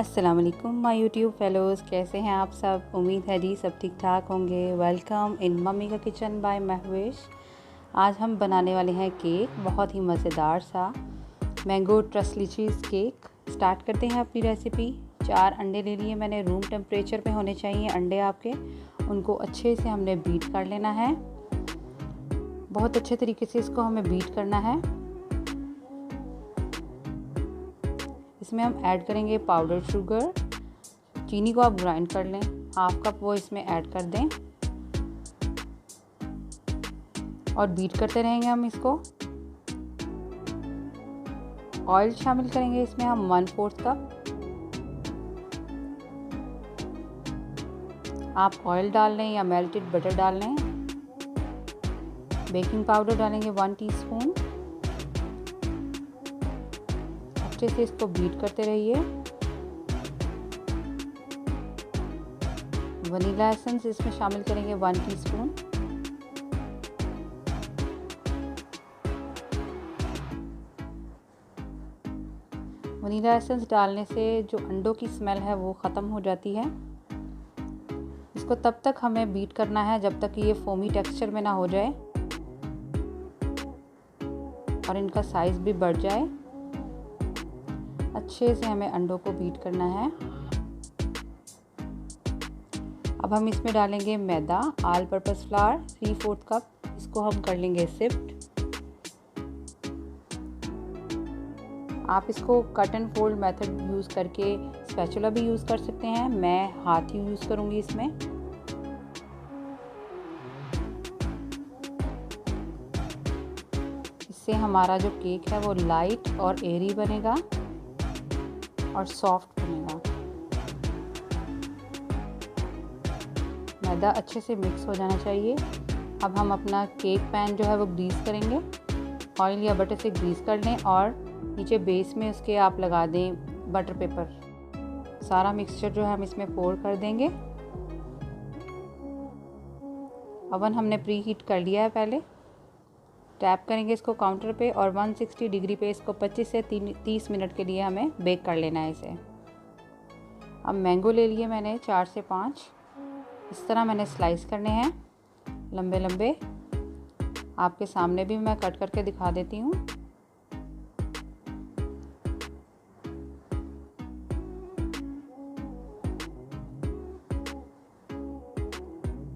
अस्सलाम वालेकुम my YouTube fellows, कैसे हैं आप सब। उम्मीद है जी सब ठीक ठाक होंगे। वेलकम इन मम्मी का किचन बाय महवेश। आज हम बनाने वाले हैं केक, बहुत ही मज़ेदार सा मैंगो ट्रस्ली चीज़ केक। स्टार्ट करते हैं अपनी रेसिपी। 4 अंडे ले लिए मैंने, रूम टेम्परेचर पे होने चाहिए अंडे आपके। उनको अच्छे से हमने बीट कर लेना है, बहुत अच्छे तरीके से इसको हमें बीट करना है। इसमें हम ऐड करेंगे पाउडर शुगर। चीनी को आप ग्राइंड कर लें, 1/2 कप वो इसमें ऐड कर दें और बीट करते रहेंगे हम इसको। ऑयल शामिल करेंगे इसमें हम 1/4 कप। आप ऑयल डाल लें या मेल्टेड बटर डाल लें। बेकिंग पाउडर डालेंगे 1 टीस्पून। अच्छे से इसको बीट करते रहिए। वनीला एसेंस इसमें शामिल करेंगे 1 टीस्पून। वनीला एसेंस डालने से जो अंडों की स्मेल है वो ख़त्म हो जाती है। इसको तब तक हमें बीट करना है जब तक ये फोमी टेक्सचर में ना हो जाए और इनका साइज़ भी बढ़ जाए। अच्छे से हमें अंडों को बीट करना है। अब हम इसमें डालेंगे मैदा, ऑल पर्पस फ्लावर 3/4 कप। इसको हम कर लेंगे सिफ्ट। आप इसको cut and fold method use करके स्पैचुला भी यूज़ कर सकते हैं। मैं हाथ ही यूज़ करूँगी इसमें। इससे हमारा जो केक है वो लाइट और एयरी बनेगा और सॉफ्ट बनेगा। मैदा अच्छे से मिक्स हो जाना चाहिए। अब हम अपना केक पैन जो है वो ग्रीस करेंगे। ऑयल या बटर से ग्रीस कर लें और नीचे बेस में उसके आप लगा दें बटर पेपर। सारा मिक्सचर जो है हम इसमें पोर कर देंगे। ओवन हमने प्री हीट कर लिया है पहले। टैप करेंगे इसको काउंटर पे और 160 डिग्री पे इसको 25 से 30 मिनट के लिए हमें बेक कर लेना है इसे। अब मैंगो ले लिए मैंने 4 से 5। इस तरह मैंने स्लाइस करने हैं लंबे लंबे। आपके सामने भी मैं कट करके दिखा देती हूँ।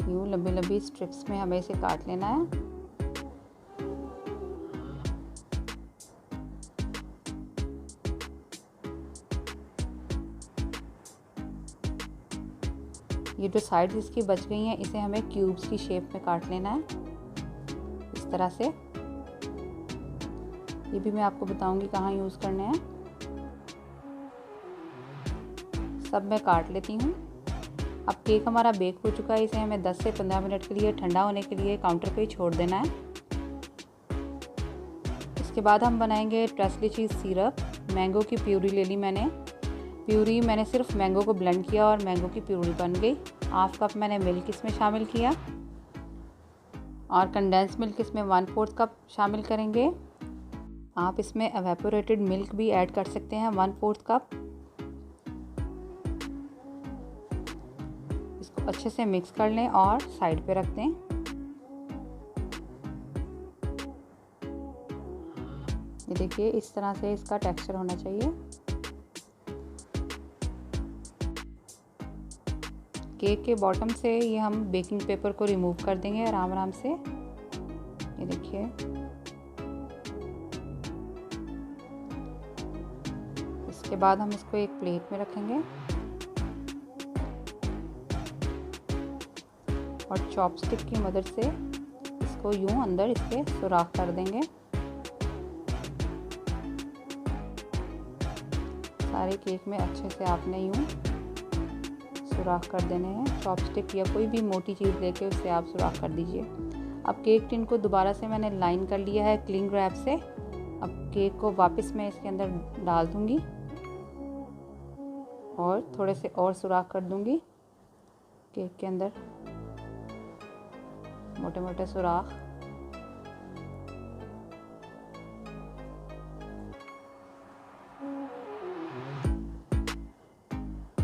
यूँ लंबी लंबी स्ट्रिप्स में हमें इसे काट लेना है। ये जो साइड्स इसकी बच गई हैं इसे हमें क्यूब्स की शेप में काट लेना है इस तरह से। ये भी मैं आपको बताऊंगी कहाँ यूज़ करने हैं। सब मैं काट लेती हूँ। अब केक हमारा बेक हो चुका है। इसे हमें 10 से 15 मिनट के लिए ठंडा होने के लिए काउंटर पे ही छोड़ देना है। इसके बाद हम बनाएंगे ट्रस्ली चीज़ सिरप। मैंगो की प्यूरी ले ली मैंने। मैंने सिर्फ मैंगो को ब्लेंड किया और मैंगो की प्यूरी बन गई। 1/2 कप मैंने मिल्क इसमें शामिल किया और कंडेंस मिल्क इसमें 1/4 कप शामिल करेंगे। आप इसमें एवेपोरेटेड मिल्क भी ऐड कर सकते हैं 1/4 कप। इसको अच्छे से मिक्स कर लें और साइड पे रख दें। ये देखिए इस तरह से इसका टेक्सचर होना चाहिए। केक के बॉटम से ये हम बेकिंग पेपर को रिमूव कर देंगे आराम आराम से। ये देखिए इसके बाद हम इसको एक प्लेट में रखेंगे और चॉपस्टिक की मदद से इसको यूं अंदर इसके सुराख कर देंगे। सारे केक में अच्छे से आपने यूं सुराख कर देने हैं। चॉपस्टिक या कोई भी मोटी चीज़ लेके उससे आप सुराख कर दीजिए। अब केक टिन को दोबारा से मैंने लाइन कर लिया है क्लिंग रैप से। अब केक को वापस मैं इसके अंदर डाल दूंगी और थोड़े से और सुराख कर दूंगी केक के अंदर, मोटे मोटे सुराख।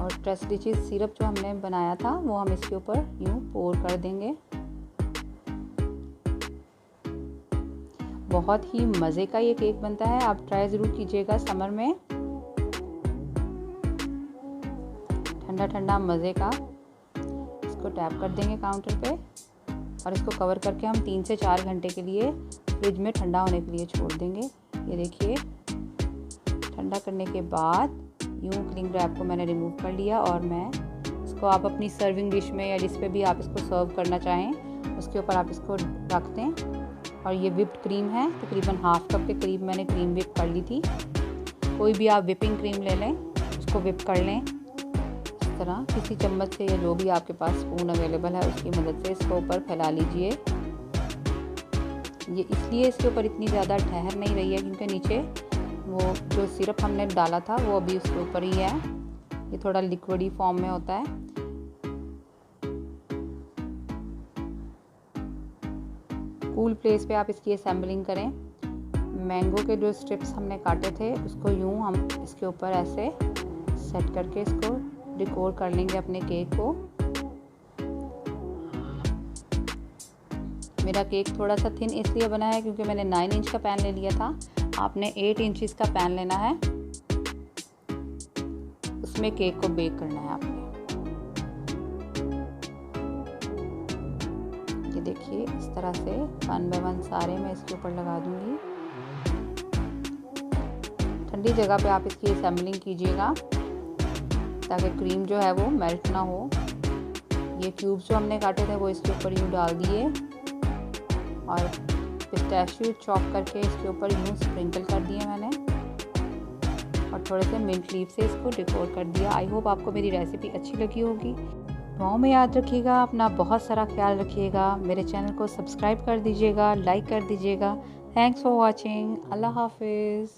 और ट्रस्टी चीज़ सिरप जो हमने बनाया था वो हम इसके ऊपर यूँ पोर कर देंगे। बहुत ही मज़े का ये केक बनता है, आप ट्राई ज़रूर कीजिएगा समर में। ठंडा ठंडा मज़े का। इसको टैप कर देंगे काउंटर पे और इसको कवर करके हम 3 से 4 घंटे के लिए फ्रिज में ठंडा होने के लिए छोड़ देंगे। ये देखिए, ठंडा करने के बाद यूँ क्लिंग रैप को मैंने रिमूव कर लिया और मैं इसको आप अपनी सर्विंग डिश में या जिस पे भी आप इसको सर्व करना चाहें उसके ऊपर आप इसको रख दें। और ये विप्ड क्रीम है, तकरीबन हाफ कप के करीब मैंने क्रीम विप कर ली थी। कोई भी आप विपिंग क्रीम ले लें, उसको विप कर लें इस तरह किसी चम्मच से या जो भी आपके पास स्पून अवेलेबल है उसकी मदद से इसको ऊपर फैला लीजिए। ये इसलिए इसके ऊपर इतनी ज़्यादा ठहर नहीं रही है क्योंकि नीचे वो जो सिरप हमने डाला था वो अभी उसके ऊपर ही है। ये थोड़ा लिक्विडी फॉर्म में होता है। कूल प्लेस पे आप इसकी असेंबलिंग करें। मैंगो के जो स्ट्रिप्स हमने काटे थे उसको यूँ हम इसके ऊपर ऐसे सेट करके इसको डेकोर कर लेंगे अपने केक को। मेरा केक थोड़ा सा थिन इसलिए बना है क्योंकि मैंने 9 इंच का पैन ले लिया था। आपने 8 इंचेस का पैन लेना है, उसमें केक को बेक करना है आपने। ये देखिए, इस तरह से 1 बाय 1 सारे मैं इसके ऊपर लगा दूंगी। ठंडी जगह पे आप इसकी असेंबलिंग कीजिएगा ताकि क्रीम जो है वो मेल्ट ना हो। ये क्यूब्स जो हमने काटे थे वो इसके ऊपर यूँ डाल दिए और पिस्ताशियो चॉप करके इसके ऊपर यूँ स्प्रिंकल कर दिए मैंने और थोड़े से मिंट लीफ से इसको डेकोर कर दिया। आई होप आपको मेरी रेसिपी अच्छी लगी होगी। दुआओं में याद रखिएगा, अपना बहुत सारा ख्याल रखिएगा। मेरे चैनल को सब्सक्राइब कर दीजिएगा, लाइक कर दीजिएगा। Thanks for watching. अल्लाह हाफिज़।